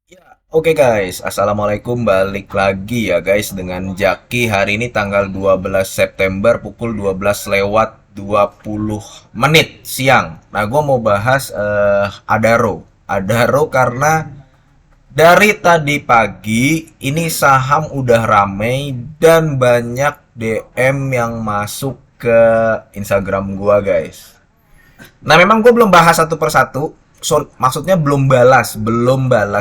Ya, oke guys. Assalamualaikum, balik lagi ya guys dengan Jaki. Hari ini tanggal 12 September pukul 12 lewat 20 menit siang. Nah, gue mau bahas Adaro. Adaro karena dari tadi pagi ini saham udah ramai dan banyak DM yang masuk ke Instagram gua guys. Nah, memang gue belum bahas satu persatu. Maksudnya belum balas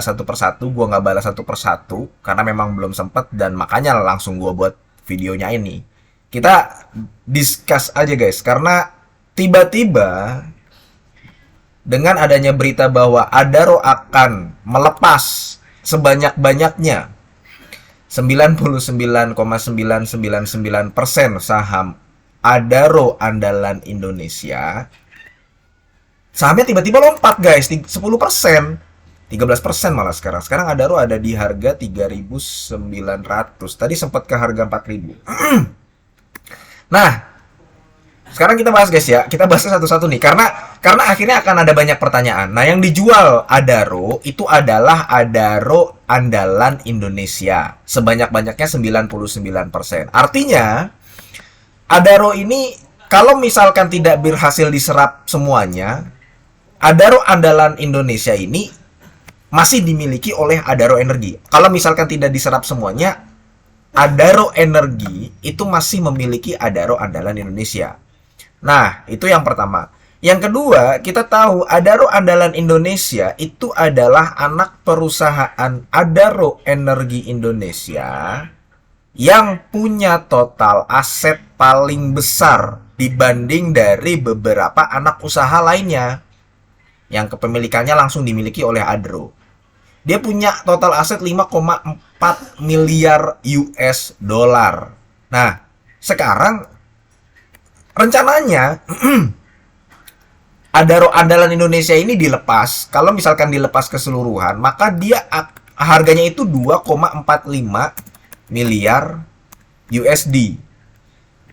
satu persatu. Gue nggak balas satu persatu karena memang belum sempet dan makanya langsung gue buat videonya ini. Kita discuss aja guys, karena tiba-tiba dengan adanya berita bahwa Adaro akan melepas sebanyak-banyaknya 99,9999% saham Adaro andalan Indonesia, sahamnya tiba-tiba lompat guys, 10%, 13% malah sekarang. Sekarang Adaro ada di harga 3.900. Tadi sempat ke harga 4.000. Nah, sekarang kita bahas guys ya. Kita bahas satu-satu nih karena akhirnya akan ada banyak pertanyaan. Nah, yang dijual Adaro itu adalah Adaro andalan Indonesia. Sebanyak-banyaknya 99%. Artinya Adaro ini kalau misalkan tidak berhasil diserap semuanya, Adaro andalan Indonesia ini masih dimiliki oleh Adaro Energi. Kalau misalkan tidak diserap semuanya, Adaro Energi itu masih memiliki Adaro andalan Indonesia. Nah, itu yang pertama. Yang kedua, kita tahu Adaro andalan Indonesia itu adalah anak perusahaan Adaro Energi Indonesia yang punya total aset paling besar dibanding dari beberapa anak usaha lainnya yang kepemilikannya langsung dimiliki oleh Adro. Dia punya total aset 5,4 miliar US dollar. Nah, sekarang rencananya Adaro andalan Indonesia ini dilepas. Kalau misalkan dilepas keseluruhan, maka dia harganya itu 2,45 miliar USD.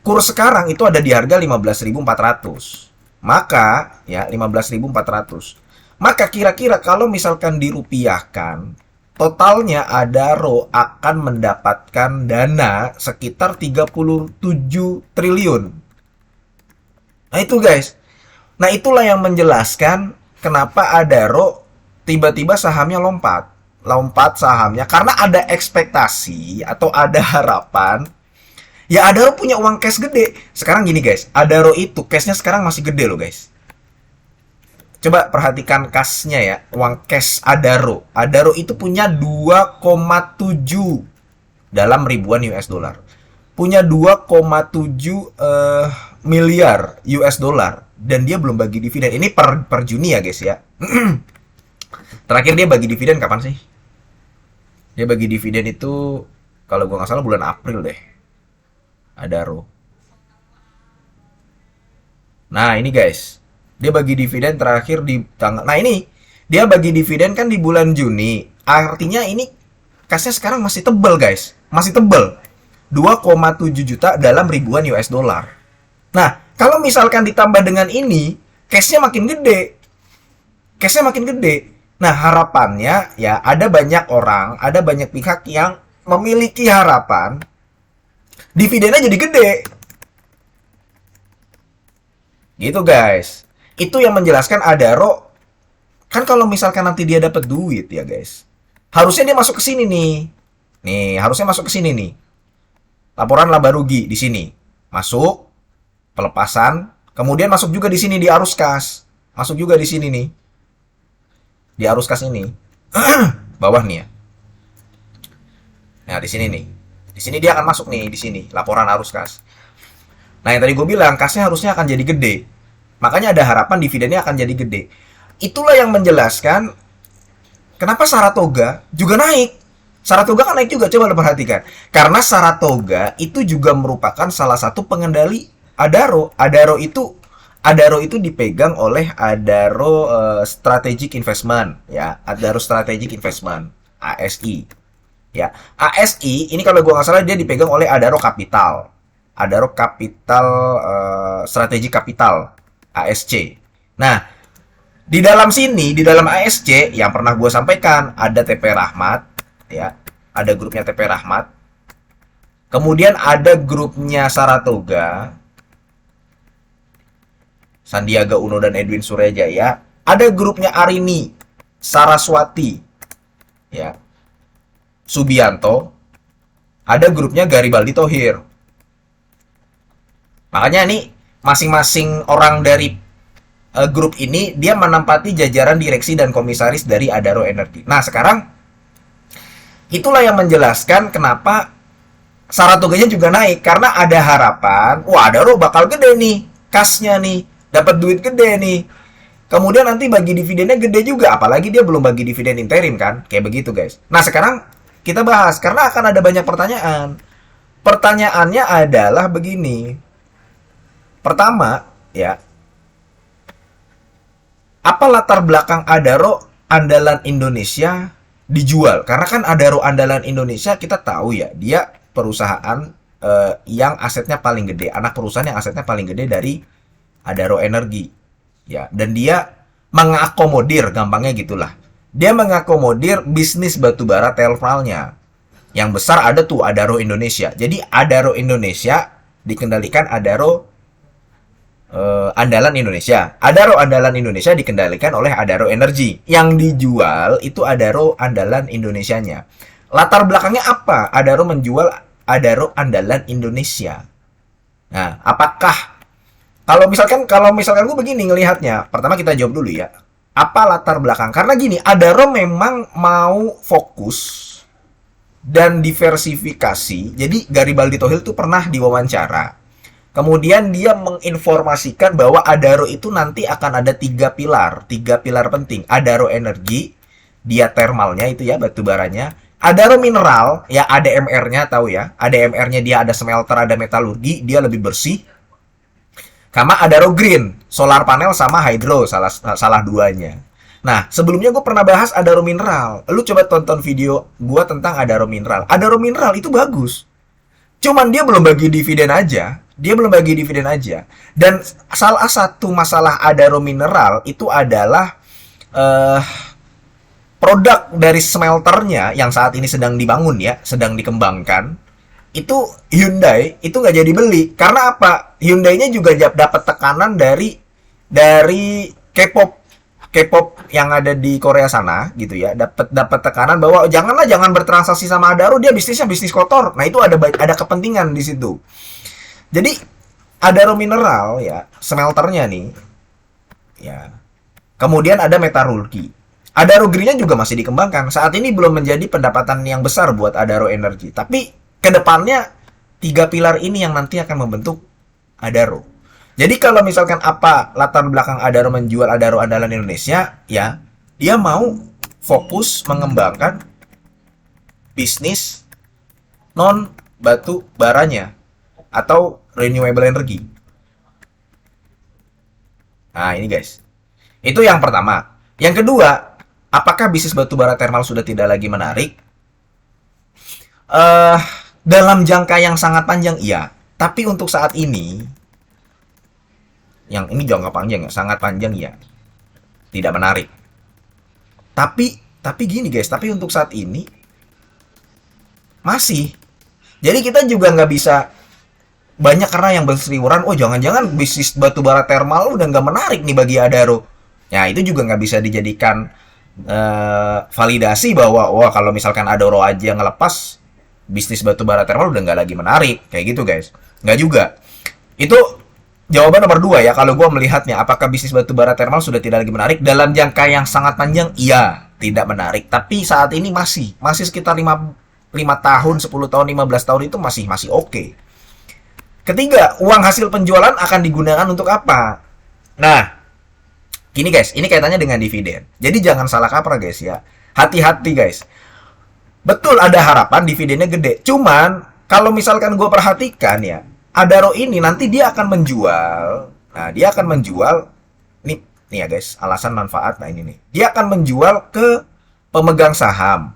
Kurs sekarang itu ada di harga 15.400. Maka ya 15.400. Maka kira-kira kalau misalkan dirupiahkan, totalnya Adaro akan mendapatkan dana sekitar 37 triliun. Nah itu guys. Nah itulah yang menjelaskan kenapa Adaro tiba-tiba sahamnya lompat. Lompat sahamnya karena ada ekspektasi atau ada harapan. Ya Adaro punya uang cash gede. Sekarang gini guys, Adaro itu cashnya sekarang masih gede loh guys. Coba perhatikan cashnya ya, uang cash Adaro. Adaro itu punya 2,7 dalam ribuan US dollar. Punya 2,7 miliar US dollar dan dia belum bagi dividen. Ini per Juni ya guys ya. Terakhir dia bagi dividen kapan sih? Dia bagi dividen itu kalau gua nggak salah bulan April deh. Adaro. Nah, ini guys. Dia bagi dividen terakhir di tanggal. Nah, ini dia bagi dividen kan di bulan Juni. Artinya ini kasnya sekarang masih tebel, guys. Masih tebel. 2,7 juta dalam ribuan US dollar. Nah, kalau misalkan ditambah dengan ini, cashnya makin gede. Cashnya makin gede. Nah, harapannya ya ada banyak orang, ada banyak pihak yang memiliki harapan dividennya jadi gede. Gitu guys. Itu yang menjelaskan Adaro kan kalau misalkan nanti dia dapat duit ya guys. Harusnya dia masuk ke sini nih. Nih, harusnya masuk ke sini nih. Laporan laba rugi di sini. Masuk pelepasan, kemudian masuk juga di sini di arus kas. Masuk juga di sini nih. Di arus kas ini. Bawah nih ya. Nah, di sini nih. Di sini dia akan masuk nih di sini, laporan arus kas. Nah, yang tadi gue bilang kasnya harusnya akan jadi gede. Makanya ada harapan dividennya akan jadi gede. Itulah yang menjelaskan kenapa Saratoga juga naik. Saratoga kan naik juga, coba lo perhatikan. Karena Saratoga itu juga merupakan salah satu pengendali Adaro. Adaro itu dipegang oleh Adaro Strategic Investment ya, Adaro Strategic Investment, ASI. Ya, ASI ini kalau gua nggak salah dia dipegang oleh Adaro Capital. Adaro Capital Strategi Capital ASC. Nah, Di dalam sini, di dalam ASC yang pernah gue sampaikan, ada TP Rahmat, ya, ada grupnya TP Rahmat. Kemudian ada grupnya Saratoga, Sandiaga Uno dan Edwin Suryajaya. Ada grupnya Arini, Saraswati, ya, Subianto. Ada grupnya Garibaldi Thohir. Makanya nih masing-masing orang dari grup ini dia menempati jajaran direksi dan komisaris dari Adaro Energi. Nah, sekarang itulah yang menjelaskan kenapa Saratoganya juga naik karena ada harapan, wah Adaro bakal gede nih, kasnya nih, dapat duit gede nih. Kemudian nanti bagi dividennya gede juga, apalagi dia belum bagi dividen interim kan, kayak begitu guys. Nah, sekarang kita bahas karena akan ada banyak pertanyaan. Pertanyaannya adalah begini. Pertama, ya, apa latar belakang Adaro andalan Indonesia dijual? Karena kan Adaro andalan Indonesia kita tahu ya, dia perusahaan yang asetnya paling gede, anak perusahaan yang asetnya paling gede dari Adaro Energi. Ya, dan dia mengakomodir, gampangnya gitulah. Dia mengakomodir bisnis batubara thermalnya. Yang besar ada tuh Adaro Indonesia. Jadi Adaro Indonesia dikendalikan Adaro andalan Indonesia. Adaro andalan Indonesia dikendalikan oleh Adaro Energi. Yang dijual itu Adaro andalan Indonesianya. Latar belakangnya apa? Adaro menjual Adaro andalan Indonesia. Nah, apakah kalau misalkan gue begini ngelihatnya, pertama kita jawab dulu ya. Apa latar belakang? Karena gini, Adaro memang mau fokus dan diversifikasi. Jadi Garibaldi Thohir itu pernah diwawancara. Kemudian dia menginformasikan bahwa Adaro itu nanti akan ada tiga pilar penting. Adaro Energi, dia thermalnya itu ya, batu baranya. Adaro Mineral, ya ADMR-nya tahu ya. ADMR-nya dia ada smelter, ada metalurgi, dia lebih bersih. Sama Adaro Green, solar panel sama hydro, salah duanya. Nah, sebelumnya gue pernah bahas Adaro Mineral. Lu coba tonton video gue tentang Adaro Mineral. Adaro Mineral itu bagus. Cuman dia belum bagi dividen aja. Dan salah satu masalah Adaro Mineral itu adalah produk dari smelternya yang saat ini sedang dibangun ya, sedang dikembangkan. Itu Hyundai itu nggak jadi beli. Karena apa? Hyundai-nya juga dapat tekanan dari K-pop yang ada di Korea sana gitu ya, dapat tekanan bahwa jangan bertransaksi sama Adaro, dia bisnisnya bisnis kotor. Nah, itu ada kepentingan di situ. Jadi Adaro Mineral ya, smelternya nih. Ya. Kemudian ada metalurgi. Adaro Green-nya juga masih dikembangkan. Saat ini belum menjadi pendapatan yang besar buat Adaro Energi. Tapi kedepannya tiga pilar ini yang nanti akan membentuk Adaro. Jadi kalau misalkan apa latar belakang Adaro menjual Adaro andalan Indonesia, ya dia mau fokus mengembangkan bisnis non batu baranya atau renewable energy. Nah ini guys, itu yang pertama. Yang kedua, apakah bisnis batu bara thermal sudah tidak lagi menarik? Dalam jangka yang sangat panjang iya, tapi untuk saat ini yang ini jangka panjang ya, sangat panjang ya, tidak menarik. Tapi gini guys, tapi untuk saat ini masih. Jadi kita juga nggak bisa banyak karena yang berseliweran, oh jangan-jangan bisnis batubara thermal udah nggak menarik nih bagi Adaro. Ya itu juga nggak bisa dijadikan validasi bahwa wah kalau misalkan Adaro aja ngelepas bisnis batubara thermal udah nggak lagi menarik kayak gitu guys. Nggak juga. Itu jawaban nomor 2 ya, kalau gue melihatnya, apakah bisnis batubara thermal sudah tidak lagi menarik? Dalam jangka yang sangat panjang, iya, tidak menarik. Tapi saat ini masih sekitar 5 tahun, 10 tahun, 15 tahun itu masih oke. Ketiga, uang hasil penjualan akan digunakan untuk apa? Nah, gini guys, ini kaitannya dengan dividen. Jadi jangan salah kaprah guys ya. Hati-hati guys. Betul ada harapan dividennya gede. Cuman, kalau misalkan gue perhatikan ya, Adaro ini nanti dia akan menjual. Nah, dia akan menjual nih ya guys, alasan manfaat. Nah, ini nih. Dia akan menjual ke pemegang saham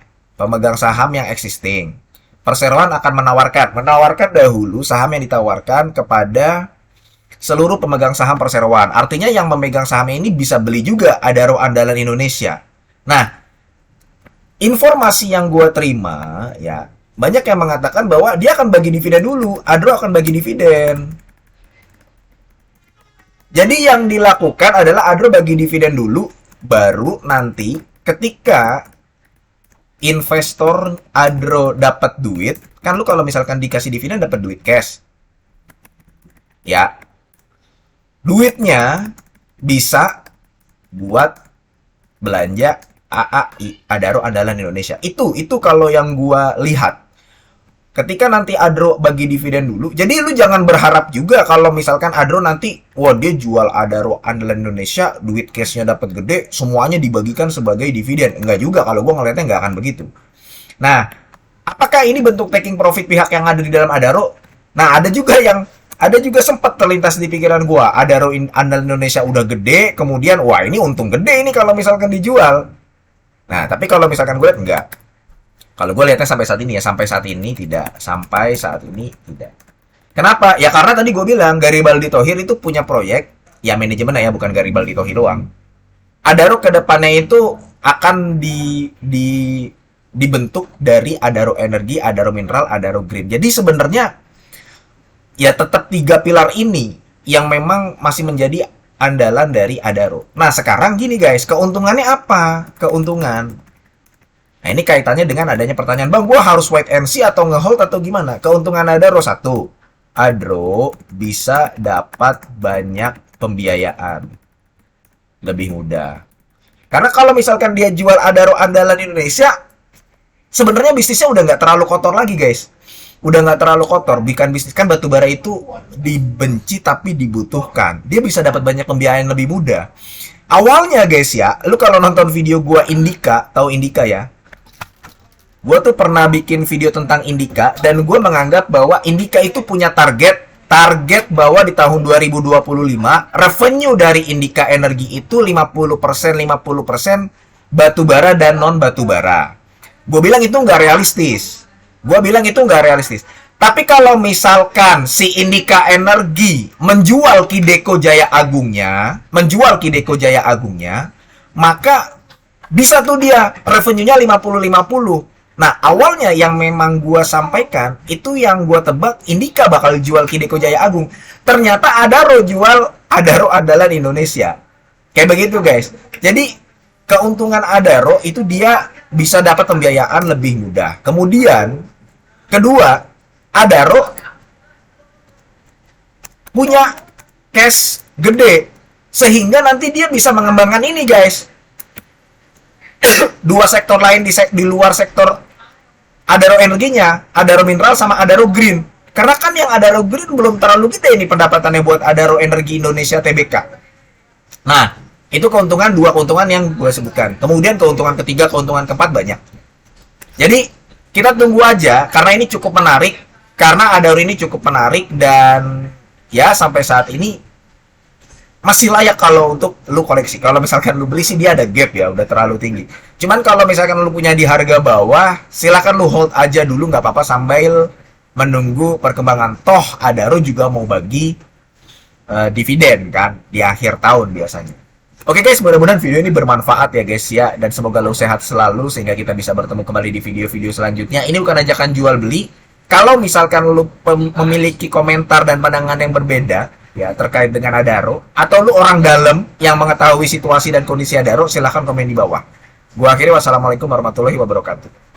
yang existing. Perseroan akan menawarkan dahulu saham yang ditawarkan kepada seluruh pemegang saham perseroan. Artinya yang memegang saham ini bisa beli juga Adaro andalan Indonesia. Nah, informasi yang gue terima ya, banyak yang mengatakan bahwa dia akan bagi dividen dulu, Adaro akan bagi dividen. Jadi yang dilakukan adalah Adaro bagi dividen dulu, baru nanti ketika investor Adaro dapat duit, kan lu kalau misalkan dikasih dividen dapat duit cash. Ya. Duitnya bisa buat belanja AAI, Adaro Andalan Indonesia. Itu kalau yang gua lihat. Ketika nanti Adaro bagi dividen dulu, jadi lu jangan berharap juga kalau misalkan Adaro nanti, wah dia jual Adaro Andalan Indonesia, duit cashnya dapat gede, semuanya dibagikan sebagai dividen. Enggak juga, kalau gua ngeliatnya nggak akan begitu. Nah, apakah ini bentuk taking profit pihak yang ada di dalam Adaro? Nah, ada juga sempat terlintas di pikiran gua, Adaro Andalan Indonesia udah gede, kemudian wah ini untung gede ini kalau misalkan dijual. Nah, tapi kalau misalkan gue lihat enggak. Kalau gue lihatnya sampai saat ini ya, sampai saat ini tidak. Sampai saat ini tidak. Kenapa? Ya karena tadi gue bilang Garibaldi Thohir itu punya proyek, ya manajemen ya, bukan Garibaldi Thohir doang. Adaro ke depannya itu akan dibentuk dari Adaro Energi, Adaro Mineral, Adaro Green. Jadi sebenarnya ya tetap 3 pilar ini yang memang masih menjadi andalan dari Adaro. Nah, sekarang gini guys, keuntungannya apa? Keuntungan. Nah, ini kaitannya dengan adanya pertanyaan, Bang, gua harus wait and see atau ngehold atau gimana? Keuntungan Adaro satu, Adaro bisa dapat banyak pembiayaan. Lebih mudah. Karena kalau misalkan dia jual Adaro andalan Indonesia, sebenarnya bisnisnya udah nggak terlalu kotor lagi guys. Udah nggak terlalu kotor, bikin bisnis kan batubara itu dibenci tapi dibutuhkan. Dia bisa dapat banyak pembiayaan lebih mudah. Awalnya guys ya, lu kalau nonton video gua Indika, tahu Indika ya? Gua tuh pernah bikin video tentang Indika dan gua menganggap bahwa Indika itu punya target bahwa di tahun 2025 revenue dari Indika Energi itu 50% batubara dan non batubara. Gua bilang itu nggak realistis. Tapi kalau misalkan si Indika Energi menjual Kideko Jaya Agungnya, maka bisa tuh dia revenue-nya 50-50. Nah, awalnya yang memang gua sampaikan, itu yang gua tebak Indika bakal jual Kideko Jaya Agung. Ternyata Adaro jual Adaro Andalan Indonesia. Kayak begitu, guys. Jadi, keuntungan Adaro itu dia bisa dapat pembiayaan lebih mudah. Kemudian, kedua, Adaro punya cash gede sehingga nanti dia bisa mengembangkan ini guys. Dua sektor lain di luar sektor Adaro Energinya, Adaro Mineral sama Adaro Green. Karena kan yang Adaro Green belum terlalu gede ini pendapatannya buat Adaro Energi Indonesia Tbk. Nah, itu dua keuntungan yang gue sebutkan. Kemudian keuntungan ketiga, keuntungan keempat banyak. Jadi kita tunggu aja karena ini cukup menarik. Karena Adaro ini cukup menarik dan ya sampai saat ini masih layak kalau untuk lu koleksi. Kalau misalkan lu beli sih dia ada gap ya, udah terlalu tinggi. Cuman kalau misalkan lu punya di harga bawah, silakan lu hold aja dulu nggak apa-apa sambil menunggu perkembangan. Toh Adaro juga mau bagi dividen kan di akhir tahun biasanya. Oke guys, mudah-mudahan video ini bermanfaat ya guys ya, dan semoga lu sehat selalu sehingga kita bisa bertemu kembali di video-video selanjutnya. Ini bukan ajakan jual beli. Kalau misalkan lu memiliki komentar dan pandangan yang berbeda ya terkait dengan Adaro, atau lu orang dalam yang mengetahui situasi dan kondisi Adaro, silahkan komen di bawah. Gua akhiri, wassalamualaikum warahmatullahi wabarakatuh.